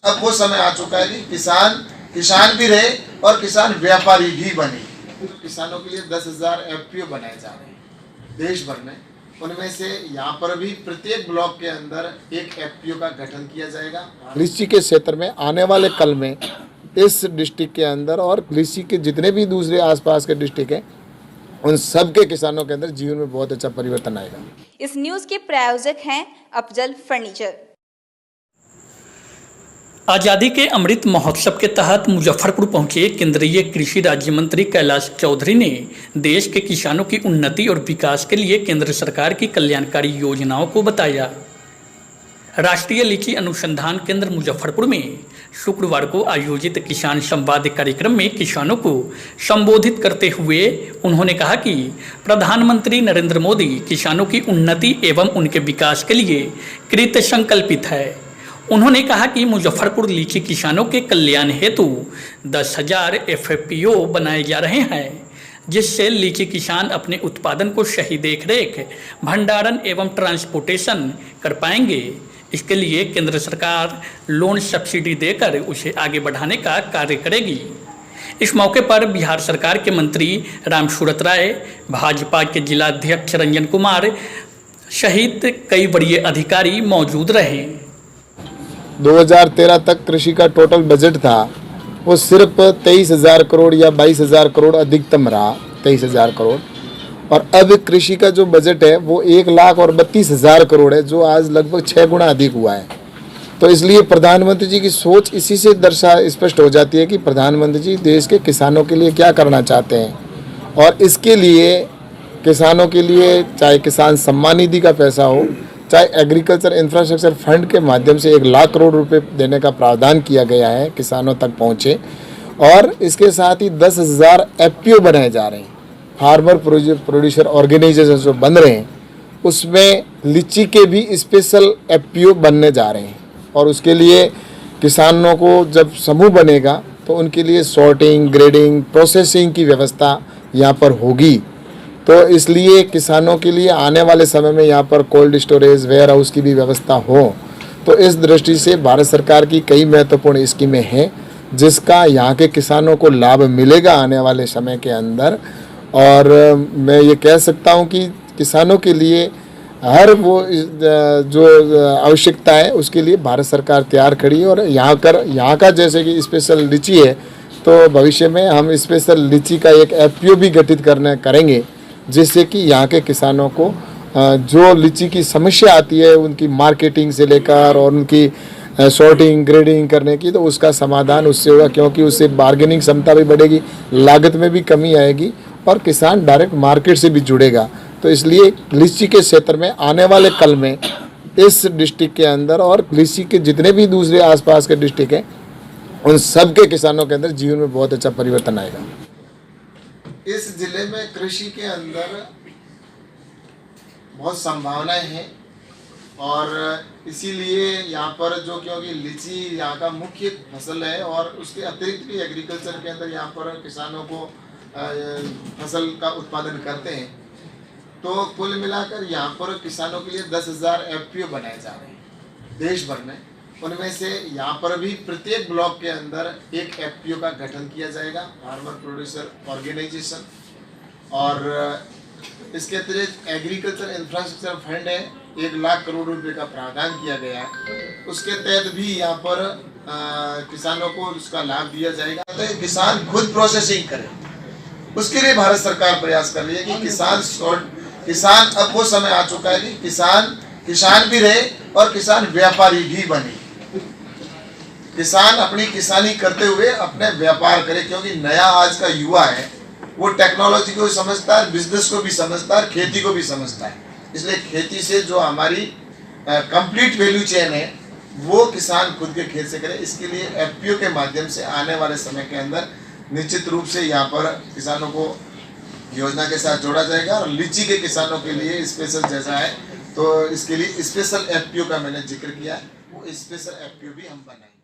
अब वो समय आ चुका है कि किसान किसान भी रहे और किसान व्यापारी भी बने। किसानों के लिए 10,000 एफपीओ बनाए जा रहे हैं देश भर में। उनमें से यहाँ पर भी प्रत्येक ब्लॉक के अंदर एक एफपीओ का गठन किया जाएगा। कृषि के क्षेत्र में आने वाले कल में इस डिस्ट्रिक्ट के अंदर और कृषि के जितने भी दूसरे आसपास के डिस्ट्रिक्ट हैं उन सब के किसानों के अंदर जीवन में बहुत अच्छा परिवर्तन आएगा। इस न्यूज के प्रायोजक हैं अफजल फर्नीचर। आज़ादी के अमृत महोत्सव के तहत मुजफ्फरपुर पहुंचे केंद्रीय कृषि राज्य मंत्री कैलाश चौधरी ने देश के किसानों की उन्नति और विकास के लिए केंद्र सरकार की कल्याणकारी योजनाओं को बताया। राष्ट्रीय लीची अनुसंधान केंद्र मुजफ्फरपुर में शुक्रवार को आयोजित किसान संवाद कार्यक्रम में किसानों को संबोधित करते हुए उन्होंने कहा कि प्रधानमंत्री नरेंद्र मोदी किसानों की उन्नति एवं उनके विकास के लिए कृत संकल्पित है। उन्होंने कहा कि मुजफ्फरपुर लीची किसानों के कल्याण हेतु 10,000 एफपीओ बनाए जा रहे हैं, जिससे लीची किसान अपने उत्पादन को सही देखरेख, भंडारण एवं ट्रांसपोर्टेशन कर पाएंगे। इसके लिए केंद्र सरकार लोन सब्सिडी देकर उसे आगे बढ़ाने का कार्य करेगी। इस मौके पर बिहार सरकार के मंत्री रामसूरत राय, भाजपा के जिलाध्यक्ष रंजन कुमार सहित कई वरीय अधिकारी मौजूद रहे। 2013 तक कृषि का टोटल बजट था वो सिर्फ 23,000 करोड़ या 22,000 करोड़ अधिकतम रहा, 23,000 करोड़। और अब कृषि का जो बजट है वो 1,32,000 करोड़ है, जो आज लगभग 6 गुना अधिक हुआ है। तो इसलिए प्रधानमंत्री जी की सोच इसी से स्पष्ट हो जाती है कि प्रधानमंत्री जी देश के किसानों के लिए क्या करना चाहते हैं। और इसके लिए किसानों के लिए चाहे किसान सम्मान निधि का पैसा हो, चाहे एग्रीकल्चर इंफ्रास्ट्रक्चर फंड के माध्यम से 1,00,000 करोड़ रुपए देने का प्रावधान किया गया है, किसानों तक पहुँचे। और इसके साथ ही 10,000 एफपीओ बनाए जा रहे हैं, फार्मर प्रोड्यूसर ऑर्गेनाइजेशन जो बन रहे हैं, उसमें लीची के भी स्पेशल एफपीओ बनने जा रहे हैं। और उसके लिए किसानों को जब समूह बनेगा तो उनके लिए सॉर्टिंग, ग्रेडिंग, प्रोसेसिंग की व्यवस्था यहाँ पर होगी। तो इसलिए किसानों के लिए आने वाले समय में यहाँ पर कोल्ड स्टोरेज, वेयर हाउस की भी व्यवस्था हो। तो इस दृष्टि से भारत सरकार की कई महत्वपूर्ण स्कीमें हैं जिसका यहाँ के किसानों को लाभ मिलेगा आने वाले समय के अंदर। और मैं ये कह सकता हूँ कि किसानों के लिए हर वो जो आवश्यकता है उसके लिए भारत सरकार तैयार खड़ी है। और यहाँ का जैसे कि स्पेशल लीची है तो भविष्य में हम स्पेशल लीची का एक एफपीओ भी गठित करेंगे, जिससे कि यहाँ के किसानों को जो लीची की समस्या आती है उनकी मार्केटिंग से लेकर और उनकी सॉर्टिंग, ग्रेडिंग करने की, तो उसका समाधान उससे होगा, क्योंकि उससे बार्गेनिंग क्षमता भी बढ़ेगी, लागत में भी कमी आएगी और किसान डायरेक्ट मार्केट से भी जुड़ेगा। तो इसलिए लीची के क्षेत्र में आने वाले कल में इस डिस्ट्रिक्ट के अंदर और कृषि के जितने भी दूसरे आसपास के डिस्ट्रिक्ट हैं उन सब के किसानों के अंदर जीवन में बहुत अच्छा परिवर्तन आएगा। इस जिले में कृषि के अंदर बहुत संभावनाएं हैं और इसीलिए यहाँ पर जो क्योंकि लीची यहाँ का मुख्य फसल है और उसके अतिरिक्त भी एग्रीकल्चर के अंदर यहाँ पर किसानों को फसल का उत्पादन करते हैं। तो कुल मिलाकर यहाँ पर किसानों के लिए 10,000 एफपीओ बनाए जा रहे हैं देश भर में। उनमें से यहाँ पर भी प्रत्येक ब्लॉक के अंदर एक एफपीओ का गठन किया जाएगा, फार्मर प्रोड्यूसर ऑर्गेनाइजेशन। और इसके अतिरिक्त एग्रीकल्चर इंफ्रास्ट्रक्चर फंड है, 1,00,000 करोड़ रुपए का प्रावधान किया गया है। उसके तहत भी यहाँ पर किसानों को उसका लाभ दिया जाएगा। तो किसान खुद प्रोसेसिंग करे, उसके लिए भारत सरकार प्रयास कर रही है कि किसान अब वो समय आ चुका है कि किसान भी रहे और किसान व्यापारी भी बने। किसान अपनी किसानी करते हुए अपने व्यापार करे, क्योंकि नया आज का युवा है वो टेक्नोलॉजी को भी समझता है, बिजनेस को भी समझता है, खेती को भी समझता है। इसलिए खेती से जो हमारी कंप्लीट वैल्यू चेन है वो किसान खुद के खेत से करे। इसके लिए एफपीओ के माध्यम से आने वाले समय के अंदर निश्चित रूप से यहाँ पर किसानों को योजना के साथ जोड़ा जाएगा। और लीची के किसानों के लिए स्पेशल जैसा है तो इसके लिए स्पेशल एफपीओ का मैंने जिक्र किया है, वो स्पेशल एफपीओ भी हम बनाएंगे।